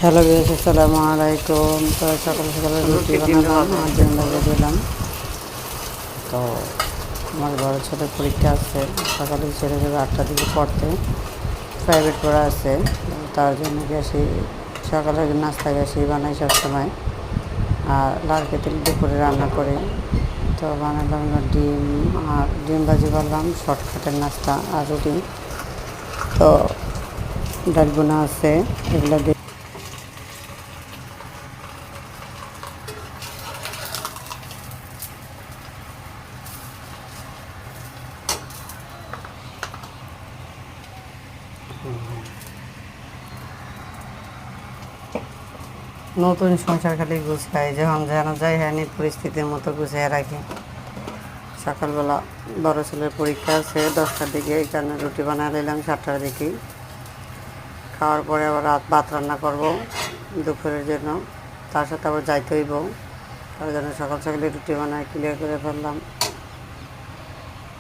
Hello বিয়াস, আসসালামু আলাইকুম। তো সকাল সকালে রুটি বানালাম আর ডিম লাগিয়ে দিলাম। তো আমার বড় ছেলের পরীক্ষা আছে, সকালে ছেড়ে যাবে 8টার দিকে পড়তে, প্রাইভেট পড়া আছে। তার জন্য গ্যাসি সকালে নাস্তা গ্যাসি বানাই সবসময়, আর লাল কেটেল দুপুরে রান্না করি। তো বানালাম ডিম আর ডিম ভাজি করলাম, শর্টকাটের নাস্তা আর রুটি। তো ডাল বোনা আছে, এগুলো দিয়ে নতুন সংসার খালি গুছাই, যখন যেন যাই হয়নি পরিস্থিতির মতো গুছিয়ে রাখি। সকালবেলা বড় ছেলের পরীক্ষা আছে 10টার দিকে, এই কারণে রুটি বানিয়ে নিলাম 7টার দিকে। খাওয়ার পরে আবার ভাত রান্না করব দুপুরের জন্য, তার সাথে আবার যাইতে হইব, তার জন্য সকাল সকালে রুটি বানায় ক্লিয়ার করে ফেললাম।